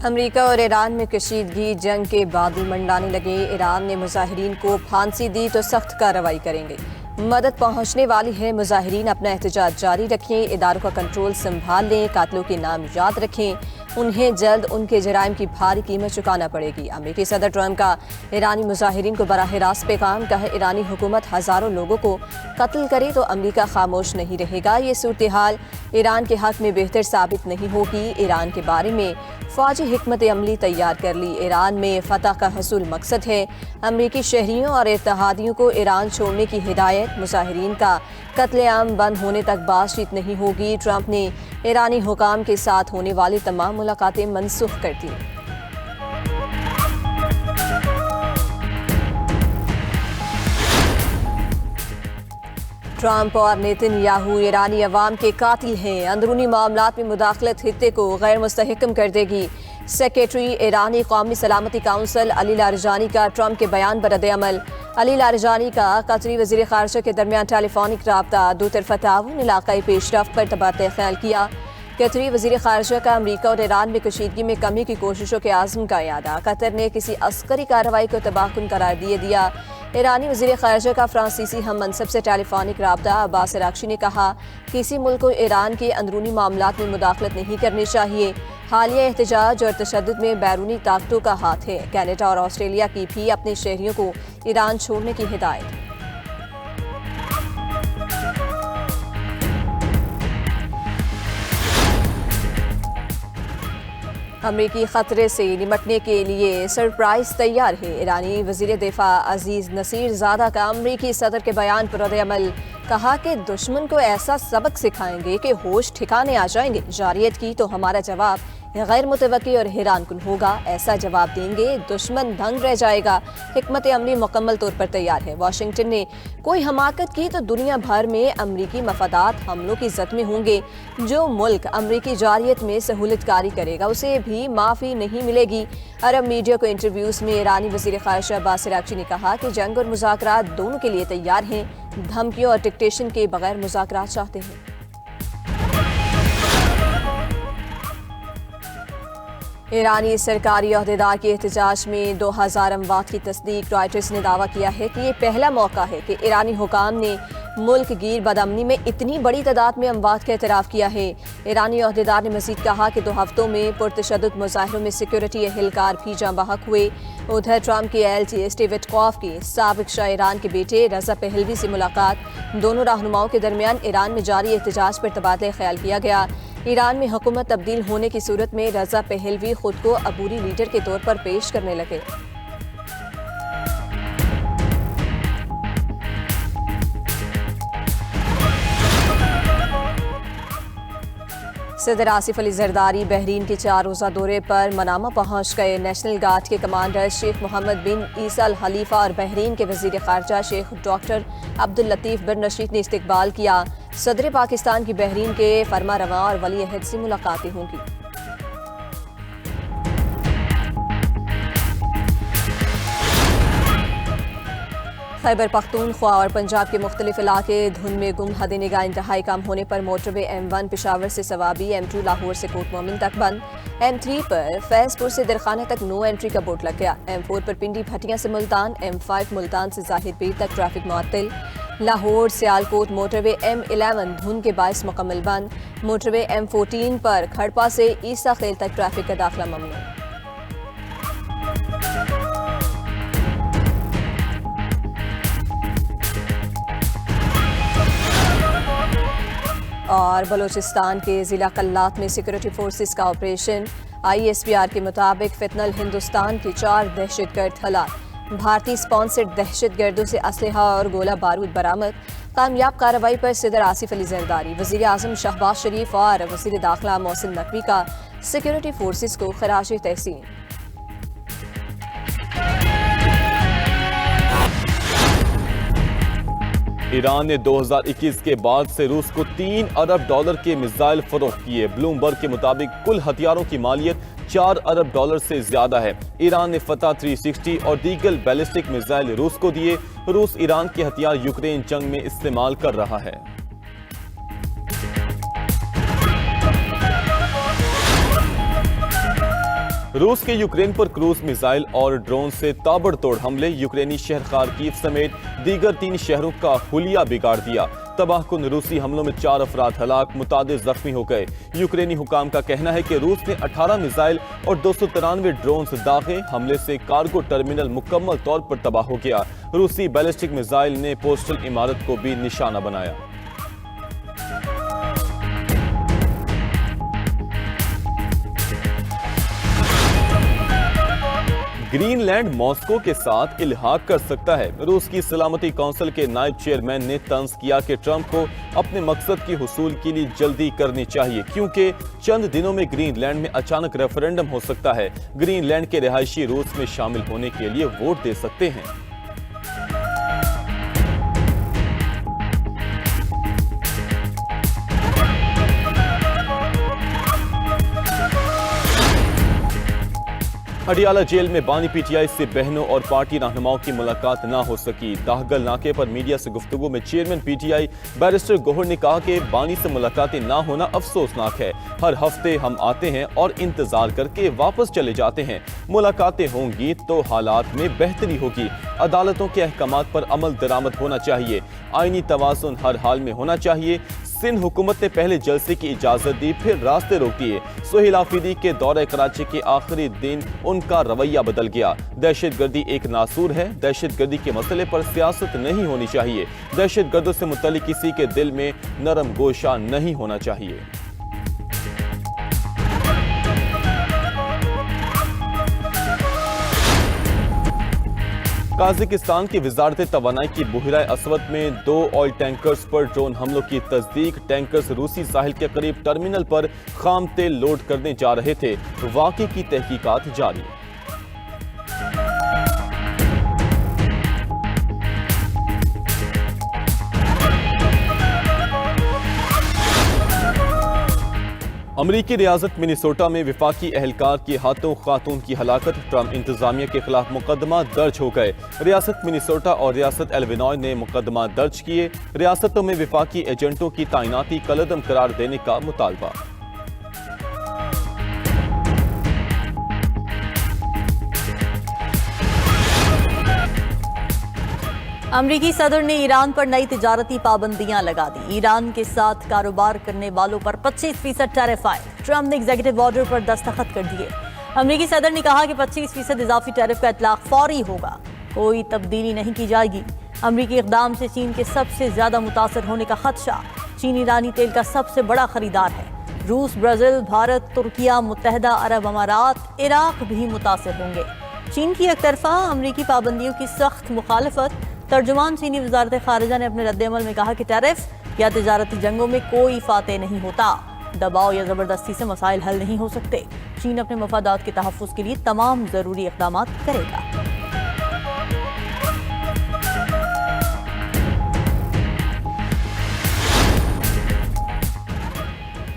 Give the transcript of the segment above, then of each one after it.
America और Iran में कशीदगी, जंग के बादल मंडाने लगे। ईरान ने मुजाहिरीन को फांसी दी तो सख्त कार्रवाई करेंगे। मदद पहुंचने वाली है। मुजाहिरीन अपना एहतजाज जारी रखें, इदारों का कंट्रोल संभाल लें, कातलों के नाम याद रखें, उन्हें जल्द उनके जराइम की भारी कीमत चुकाना पड़ेगी। अमेरिकी सदर ट्रंप का ईरानी मुजाहिरीन को बराह रास्त पैगाम, कहा ईरानी हुकूमत हज़ारों लोगों को कत्ल करे तो अमेरिका खामोश नहीं रहेगा। ये सूरत हाल ईरान के हक में बेहतर साबित नहीं होगी। ईरान के बारे में फौजी हिकमत अमली तैयार कर ली। ईरान में फतह का हसूल मकसद है। अमेरिकी शहरियों और इत्तेहादियों को ईरान छोड़ने की हिदायत। मुजाहिरीन का कत्लेआम बंद होने तक बातचीत नहीं होगी। ट्रंप ने ईरानी हुकाम के साथ होने वाली तमाम मुलाकातें मनसूख कर दी। ट्रंप और नेतन्याहू ईरानी अवाम के कातिल हैं। अंदरूनी मामलात में मुदाखलत खित्ते को गैर मुस्तहकम कर देगी। सेक्रेटरी ईरानी कौमी सलामती काउंसिल अली लारजानी का ट्रंप के बयान पर रद्द-ए-अमल। अली लारजानी का कतरी वज़ीर ख़ारिजा के दरमियान टेलीफोनिक रब्ता, दो तरफ़ा ताउन, इलाक़ाई पेशरफ़्त पर तबादला ख्याल किया। कतरी वज़ीर ख़ारिजा का अमरीका और ईरान में कशीदगी में कमी की कोशिशों के आज़म का यादा। कतर ने किसी अस्करी कार्रवाई को तबाहकुन करार दिया। ईरानी वज़ीर ख़ारिजा का फ्रांसीसी हम मनसब से टेलीफोनिक रब्ता अब्बास अराग़ची ने कहा, किसी मुल्क को ईरान के अंदरूनी मामलात में मुदाखलत नहीं करनी चाहिए। हालिया एहतजाज और तशद्दुद में बैरूनी ताकतों का हाथ है। कनाडा और ऑस्ट्रेलिया की भी अपने शहरियों को ईरान छोड़ने की हिदायत। अमरीकी खतरे से निपटने के लिए सरप्राइज तैयार है। ईरानी वज़ीर दिफा अजीज नसीर ज़ादा का अमरीकी सदर के बयान पर रद्द-ए-अमल, कहा कि दुश्मन को ऐसा सबक सिखाएंगे कि होश ठिकाने आ जाएंगे। जारियत की तो हमारा जवाब गैर मुतवक्की और हैरान कुन होगा। ऐसा जवाब देंगे दुश्मन दंग रह जाएगा। हिकमत अमली मुकम्मल तौर पर तैयार है। वाशिंगटन ने कोई हमाकत की तो दुनिया भर में अमरीकी मफादात हमलों की जद में होंगे। जो मुल्क अमरीकी जारियत में सहूलतकारी करेगा उसे भी माफ़ी नहीं मिलेगी। अरब मीडिया को इंटरव्यूज़ में ईरानी वज़ीर ख़ारिजा अब्बास अराग़ची ने कहा कि जंग और मुज़ाकरात दोनों के लिए तैयार हैं। धमकियों और डिक्टेशन के बगैर मुज़ाकरात चाहते हैं। ईरानी सरकारी अहदेदार के एहतजाज में 2000 अमवात की तस्दीक। रॉयटर्स ने दावा किया है कि ये पहला मौका है कि ईरानी हुकाम ने मुल्क गिर बदअमनी में इतनी बड़ी तादाद में अमवात का एतराफ़ किया है। ईरानी अहदेदार ने मज़ीद कहा कि 2 हफ्तों में पुरतशद्दुद मुज़ाहिरों में सिक्योरिटी एहलकार भी जाँ बहक हुए। उधर ट्रंप के एल स्टीव विटकॉफ की साबिक शाह ईरान के बेटे रज़ा पहलवी से मुलाकात। दोनों रहनुमाओं के दरमियान ईरान में जारी एहतजाज पर तबादला ख्याल किया गया। ईरान में हुकूमत तब्दील होने की सूरत में रज़ा पहलवी खुद को अबूरी लीडर के तौर पर पेश करने लगे। सदर आसिफ अली जरदारी बहरीन के 4 रोज़ा दौरे पर मनामा पहुंच गए। नेशनल गार्ड के कमांडर शेख मोहम्मद बिन ईसा अल खलीफा और बहरीन के वज़ीर ख़ारिजा शेख डॉक्टर अब्दुल लतीफ़ बिन रशीद ने इस्तकबाल किया। सदर पाकिस्तान की बहरीन के फरमा रवा और वली अहद से मुलाकातें होंगी। खैबर पख्तूनख्वा और पंजाब के मुख्तलिफ इलाके धुंध में गुम। हद निगाह इंतहाई कम होने पर मोटरवे M1 पेशावर से सवाबी, M2 लाहौर से कोट मोमिन तक बंद। M3 पर फैजपुर से दरखाना तक नो एंट्री का बोर्ड लग गया। M4 पर पिंडी भटिया से मुल्तान, M5 मुल्तान से जाहिर पीर तक ट्रैफिक मुअत्तल। लाहौर सियालकोट मोटरवे M11 धुंध के बायस मुकम्मल बंद। मोटरवे M14 पर खड़पा से ईसा खेल तक ट्रैफिक का दाखिला ममनू। और बलोचिस्तान के ज़िला कल्लात में सिक्योरिटी फोर्सेस का ऑपरेशन। ISPR के मुताबिक फितनल हिंदुस्तान के 4 दहशतगर्द हलाक। भारतीय स्पॉन्सर्ड दहशतगर्दों से असलहा और गोला बारूद बरामद। कामयाब कार्रवाई पर सदर आसिफ अली जरदारी, वज़ीर आज़म शहबाज शरीफ और वज़ीर दाखिला मोहसिन नकवी का सिक्योरिटी फोर्सेस को खराज तहसीन। ईरान ने 2021 के बाद से रूस को $3 अरब के मिसाइल फरोख्त किए। ब्लूमबर्ग के मुताबिक कुल हथियारों की मालियत $4 अरब से ज्यादा है। ईरान ने फतह 360 और दीगर बैलिस्टिक मिसाइल रूस को दिए। रूस ईरान के हथियार यूक्रेन जंग में इस्तेमाल कर रहा है। रूस के यूक्रेन पर क्रूज मिसाइल और ड्रोन से ताबड़तोड़ हमले, यूक्रेनी शहर खार्किव समेत दीगर 3 शहरों का हुलिया बिगाड़ दिया। तबाहकुन रूसी हमलों में 4 अफराद हलाक, मुतादिद जख्मी हो गए। यूक्रेनी हुकाम का कहना है कि रूस ने 18 मिसाइल और 293 ड्रोन दागे। हमले से कार्गो टर्मिनल मुकम्मल तौर पर तबाह हो गया। रूसी बैलिस्टिक मिसाइल ने पोस्टल इमारत को भी निशाना बनाया। ग्रीनलैंड मॉस्को के साथ इल्हाक कर सकता है। रूस की सलामती काउंसिल के नायब चेयरमैन ने तंज किया कि ट्रंप को अपने मकसद की हुसूल के लिए जल्दी करनी चाहिए, क्योंकि चंद दिनों में ग्रीनलैंड में अचानक रेफरेंडम हो सकता है। ग्रीनलैंड के रिहायशी रूस में शामिल होने के लिए वोट दे सकते हैं। अडियाला जेल में बानी पीटीआई से बहनों और पार्टी रहनुमाओं की मुलाकात ना हो सकी। दाहगल नाके पर मीडिया से गुफ्तगू में चेयरमैन पीटीआई बैरिस्टर गोहर ने कहा कि बानी से मुलाकातें ना होना अफसोसनाक है। हर हफ्ते हम आते हैं और इंतजार करके वापस चले जाते हैं। मुलाकातें होंगी तो हालात में बेहतरी होगी। अदालतों के अहकामात पर अमल दरामद होना चाहिए। आईनी तवाज़ुन हर हाल में होना चाहिए। सिंध हुकूमत ने पहले जलसे की इजाजत दी, फिर रास्ते रोक दिए। सोहेल आफरीदी के दौरे कराची के आखिरी दिन उनका रवैया बदल गया। दहशतगर्दी एक नासूर है। दहशतगर्दी के मसले पर सियासत नहीं होनी चाहिए। दहशतगर्दों से मुतल्लिक किसी के दिल में नरम गोशा नहीं होना चाहिए। काज़ाकिस्तान की वजारत तवानाई की बुहरा असवद में 2 ऑयल टैंकर्स पर ड्रोन हमलों की तस्दीक। टैंकर्स रूसी साहिल के करीब टर्मिनल पर खाम तेल लोड करने जा रहे थे। वाक़े की तहकीकात जारी। अमरीकी रियासत मिनेसोटा में विफाकी एहलकार के हाथों खातून की हलाकत। ट्रंप इंतजामिया के खिलाफ मुकदमा दर्ज हो गए। रियासत मिनेसोटा और रियासत इलिनॉय ने मुकदमा दर्ज किए। रियासतों में विफाकी एजेंटों की तैनाती कलअदम करार देने का मुतालबा। अमरीकी सदर ने ईरान पर नई तिजारती पाबंदियां लगा दी। ईरान के साथ कारोबार करने वालों पर 25% टैरिफ आए। ट्रंप ने एग्जीक्यूटिव ऑर्डर पर दस्तखत कर दिए। अमरीकी सदर ने कहा कि 25% इजाफी टैरिफ का इतलाक फौरी होगा, कोई तब्दीली नहीं की जाएगी। अमरीकी इक़दाम से चीन के सबसे ज्यादा मुतासर होने का खदशा। चीन ईरानी तेल का सबसे बड़ा खरीदार है। रूस, ब्राजील, भारत, तुर्किया, मुत्तहदा अरब अमारात, इराक भी मुतासर होंगे। चीन की एकतरफा अमरीकी पाबंदियों की सख्त मुखालफत। तर्जुमान चीनी वजारत खारिजा ने अपने रद्द-ए-अमल में कहा कि टैरिफ या तिजारती जंगों में कोई फाते नहीं होता। दबाव या जबरदस्ती से मसाइल हल नहीं हो सकते। चीन अपने मफादात के तहफ़्फ़ुज़ के लिए तमाम जरूरी इक़दामात करेगा।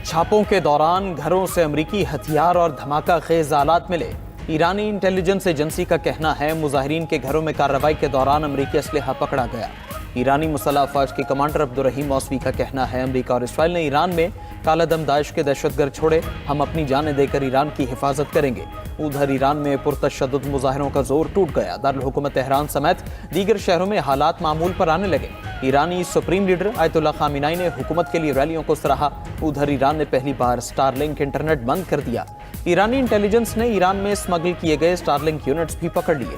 छापों के दौरान घरों से अमरीकी हथियार और धमाका खेज आलात मिले। ईरानी इंटेलिजेंस एजेंसी का कहना है मुजाहिरीन के घरों में कार्रवाई के दौरान अमरीकी असलहा पकड़ा गया। ईरानी मुसल्लह अफवाज के कमांडर अब्दुर्रहीम मौसवी का कहना है अमरीका और इसराइल ने ईरान में कालादम दाइश के दहशतगर्द छोड़े, हम अपनी जानें देकर ईरान की हिफाजत करेंगे। उधर ईरान में पुरतशद्दुद मुजाहिरों का जोर टूट गया। दारुल हुकूमत तेहरान समेत दीगर शहरों में हालात मामूल पर आने लगे। ईरानी सुप्रीम लीडर आयतुल्ला खामिनाई ने हुकूमत के लिए रैलियों को सराहा। उधर ईरान ने पहली बार स्टारलिंक इंटरनेट बंद कर दिया। ईरानी इंटेलिजेंस ने ईरान में स्मगल किए गए स्टारलिंक यूनिट्स भी पकड़ लिए।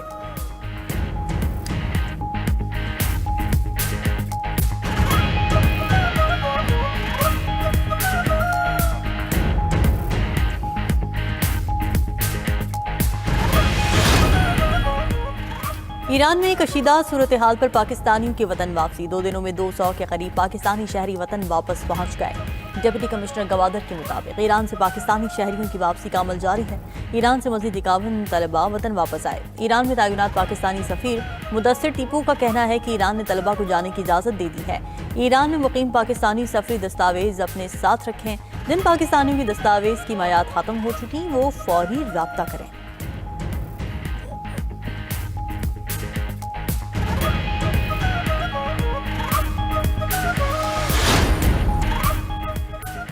ईरान में कशीदा सूरत हाल पर पाकिस्तानियों की वतन वापसी। 2 दिनों में 200 के करीब पाकिस्तानी शहरी वतन वापस पहुंच गए। डिप्टी कमिश्नर गवादर के मुताबिक ईरान से पाकिस्तानी शहरियों की वापसी का अमल जारी है। ईरान से मजीद 51 तलबा वतन वापस आए। ईरान में तैनात पाकिस्तानी सफीर मुदस्सिर टीपू का कहना है कि ईरान ने तलबा को जाने की इजाज़त दे दी है। ईरान में मुकीम पाकिस्तानी सफरी दस्तावेज अपने साथ रखें। जिन पाकिस्तानियों की दस्तावेज की मयाद खत्म हो चुकी वो फौरी राब्ता करें।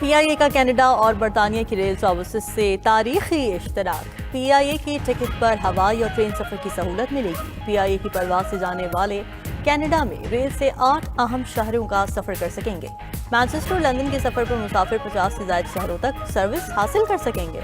PIA का कनाडा और बरतानिया की रेल सर्विसेज से तारीखी इश्तराक। PIA की टिकट पर हवाई और ट्रेन सफर की सहूलत मिलेगी। PIA की परवाज से जाने वाले कनाडा में रेल से 8 अहम शहरों का सफर कर सकेंगे। मैनचेस्टर और लंदन के सफर पर मुसाफिर 50 से ज्यादा शहरों तक सर्विस हासिल कर सकेंगे।